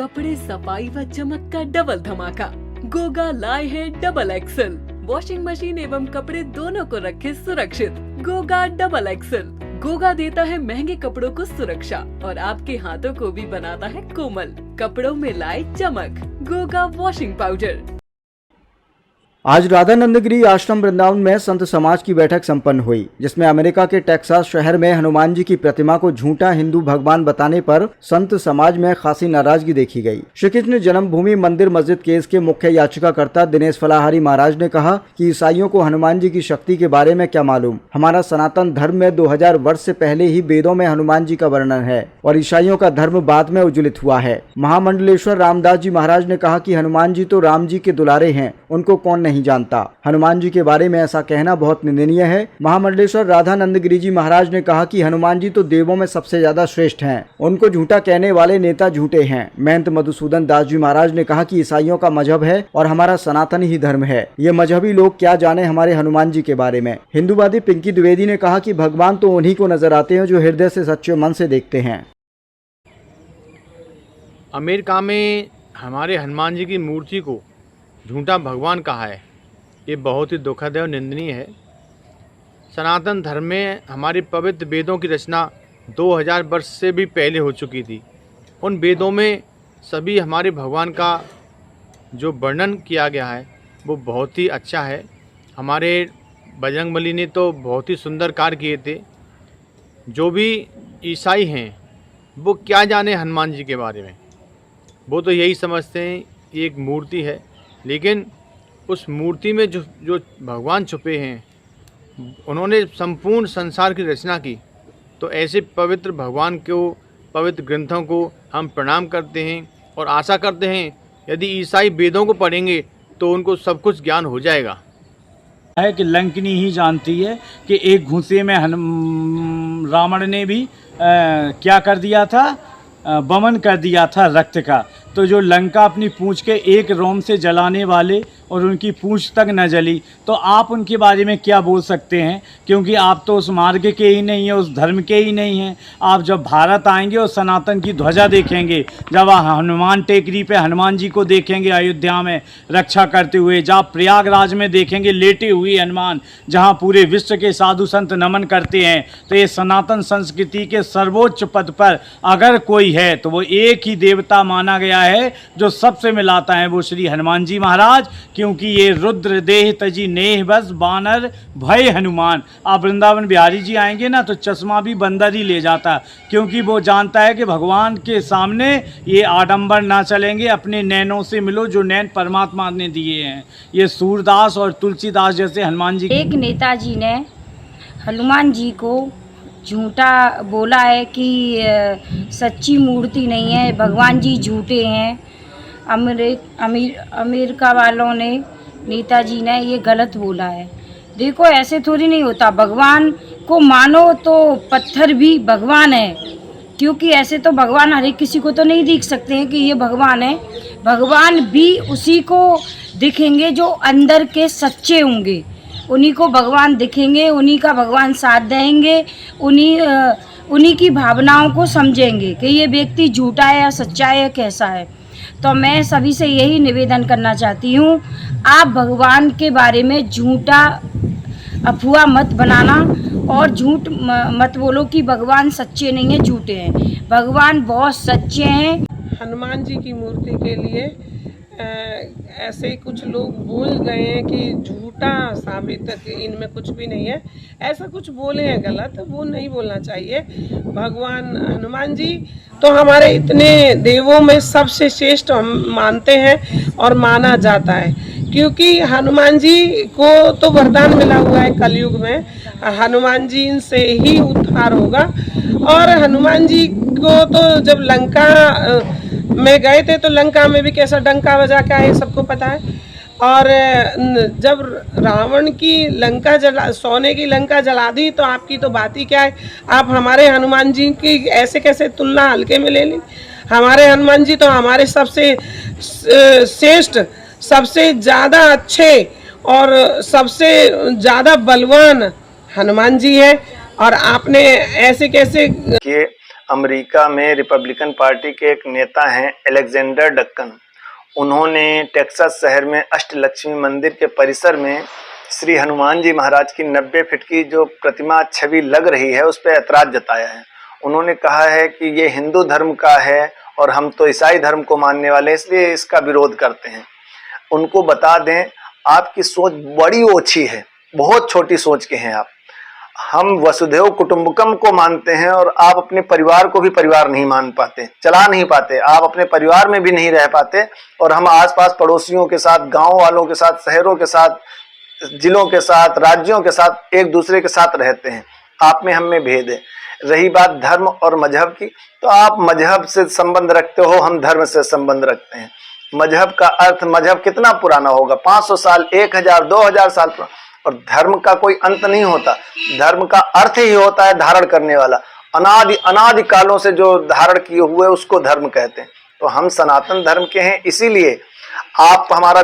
कपड़े सफाई व चमक का डबल धमाका। गोगा लाए हैं डबल एक्सल। वॉशिंग मशीन एवं कपड़े दोनों को रखे सुरक्षित। Goga double axle. गोगा देता है महंगे कपड़ों को सुरक्षा और आपके हाथों को भी बनाता है कोमल। कपड़ों में लाए चमक। Goga washing powder. आज राधानंदगिरी आश्रम वृंदावन में संत समाज की बैठक संपन्न हुई, जिसमें अमेरिका के टेक्सास शहर में हनुमान जी की प्रतिमा को झूठा हिंदू भगवान बताने पर संत समाज में खासी नाराजगी देखी गई। श्री कृष्ण जन्मभूमि मंदिर मस्जिद केस के मुख्य याचिकाकर्ता दिनेश फलाहारी महाराज ने कहा कि ईसाइयों को हनुमान जी की शक्ति के बारे में क्या मालूम। हमारा सनातन धर्म में 2000 वर्ष से पहले ही वेदों में हनुमान जी का वर्णन है और ईसाइयों का धर्म बाद में उज्ज्वलित हुआ है। महामंडलेश्वर रामदास जी महाराज ने कहा कि हनुमान जी तो राम जी के दुलारे हैं, उनको कौन नहीं जानता। हनुमान जी के बारे में ऐसा कहना बहुत निंदनीय है। महामंडलेश्वर राधानंदगिरी जी महाराज ने कहा कि हनुमान जी तो देवों में सबसे ज्यादा श्रेष्ठ हैं, उनको झूठा कहने वाले नेता झूठे हैं। महंत मधुसूदन दास जी महाराज ने कहा कि ईसाइयों का मजहब है और हमारा सनातन ही धर्म है, ये मजहबी लोग क्या जाने हमारे हनुमान जी के बारे में। हिंदूवादी पिंकी द्विवेदी ने कहा कि भगवान तो उन्हीं को नजर आते हैं जो हृदय से सच्चे मन से देखते हैं। अमेरिका में हमारे हनुमान जी की मूर्ति को झूठा भगवान कहा है, ये बहुत ही दुखद है और निंदनीय है। सनातन धर्म में हमारे पवित्र वेदों की रचना 2000 वर्ष से भी पहले हो चुकी थी। उन वेदों में सभी हमारे भगवान का जो वर्णन किया गया है वो बहुत ही अच्छा है। हमारे बजरंगबली ने तो बहुत ही सुंदर कार्य किए थे। जो भी ईसाई हैं वो क्या जाने हनुमान जी के बारे में, वो तो यही समझते हैं ये एक मूर्ति है, लेकिन उस मूर्ति में जो भगवान छुपे हैं, उन्होंने संपूर्ण संसार की रचना की। तो ऐसे पवित्र भगवान को, पवित्र ग्रंथों को हम प्रणाम करते हैं और आशा करते हैं यदि ईसाई वेदों को पढ़ेंगे तो उनको सब कुछ ज्ञान हो जाएगा। है कि लंकिनी ही जानती है कि एक घूंसे में रावण ने भी क्या कर दिया था, बमन कर दिया था रक्त का। तो जो लंका अपनी पूंछ के एक रोम से जलाने वाले और उनकी पूंछ तक न जली, तो आप उनके बारे में क्या बोल सकते हैं, क्योंकि आप तो उस मार्ग के ही नहीं हैं, उस धर्म के ही नहीं हैं। आप जब भारत आएंगे और सनातन की ध्वजा देखेंगे, जब हनुमान टेकरी पे हनुमान जी को देखेंगे अयोध्या में रक्षा करते हुए, जहाँ प्रयागराज में देखेंगे लेटे हुए हनुमान, जहाँ पूरे विश्व के साधु संत नमन करते हैं, तो ये सनातन संस्कृति के सर्वोच्च पद पर अगर कोई है तो वो एक ही देवता माना गया है जो सबसे मिलाता है, वो श्री हनुमान जी महाराज। क्योंकि ये रुद्र देह तजी नेह बस बानर भय हनुमान। आप वृंदावन बिहारी जी आएंगे ना तो चश्मा भी बंदर ही ले जाता, क्योंकि वो जानता है कि भगवान के सामने ये आडंबर ना चलेंगे। अपने नैनों से मिलो जो नैन परमात्मा ने दिए हैं। ये सूरदास और तुलसीदास जैसे हनुमान जी। एक नेताजी ने हनुमान जी को झूठा बोला है कि सच्ची मूर्ति नहीं है, भगवान जी झूठे हैं। अमेरिका वालों ने, नेताजी ने ये गलत बोला है। देखो ऐसे थोड़ी नहीं होता, भगवान को मानो तो पत्थर भी भगवान है, क्योंकि ऐसे तो भगवान हर एक किसी को तो नहीं दिख सकते हैं कि ये भगवान है। भगवान भी उसी को दिखेंगे जो अंदर के सच्चे होंगे, उन्हीं को भगवान दिखेंगे, उन्हीं का भगवान साथ देंगे, उन्हीं की भावनाओं को समझेंगे कि ये व्यक्ति झूठा है या सच्चा है या कैसा है। तो मैं सभी से यही निवेदन करना चाहती हूँ, आप भगवान के बारे में झूठा अफवाह मत बनाना और झूठ मत बोलो कि भगवान सच्चे नहीं हैं, झूठे हैं। भगवान बहुत सच्चे हैं। हनुमान जी की मूर्ति के लिए ऐसे कुछ लोग बोल गए हैं कि झूठा साबित इनमें कुछ भी नहीं है, ऐसा कुछ बोले हैं गलत, वो नहीं बोलना चाहिए। भगवान हनुमान जी तो हमारे इतने देवों में सबसे श्रेष्ठ हम मानते हैं और माना जाता है, क्योंकि हनुमान जी को तो वरदान मिला हुआ है कलयुग में, हनुमान जी से ही उद्धार होगा। और हनुमान जी को तो जब लंका में गए थे तो लंका में भी कैसा डंका बजा के आए, सबको पता है। और जब रावण की लंका सोने की लंका जला दी तो आपकी तो बात ही क्या है। आप हमारे हनुमान जी की ऐसे कैसे तुलना हल्के में ले ली। हमारे हनुमान जी तो हमारे सबसे श्रेष्ठ, सबसे ज़्यादा अच्छे और सबसे ज़्यादा बलवान हनुमान जी है। और आपने ऐसे कैसे कि अमेरिका में रिपब्लिकन पार्टी के एक नेता हैं अलेक्जेंडर डक्कन। उन्होंने टेक्सास शहर में अष्टलक्ष्मी मंदिर के परिसर में श्री हनुमान जी महाराज की 90 फीट की जो प्रतिमा छवि लग रही है उस पर ऐतराज जताया है। उन्होंने कहा है कि ये हिंदू धर्म का है और हम तो ईसाई धर्म को मानने वाले हैं, इसलिए इसका विरोध करते हैं। उनको बता दें आपकी सोच बड़ी ओछी है, बहुत छोटी सोच के हैं आप। हम वसुधैव कुटुंबकम को मानते हैं और आप अपने परिवार को भी परिवार नहीं मान पाते, चला नहीं पाते, आप अपने परिवार में भी नहीं रह पाते। और हम आसपास पड़ोसियों के साथ, गांव वालों के साथ, शहरों के साथ, जिलों के साथ, राज्यों के साथ एक दूसरे के साथ रहते हैं। आप में हम में भेद है। रही बात धर्म और मजहब की, तो आप मजहब से संबंध रखते हो, हम धर्म से संबंध रखते हैं। मजहब का अर्थ, मजहब कितना पुराना होगा, 500 साल, 1000, 2000 साल पुराना। और धर्म का कोई अंत नहीं होता। धर्म का अर्थ ही होता है धारण करने वाला। अनादि कालों से जो धारण किए हुए उसको धर्म कहते हैं। तो हम सनातन धर्म के हैं, इसीलिए आप हमारा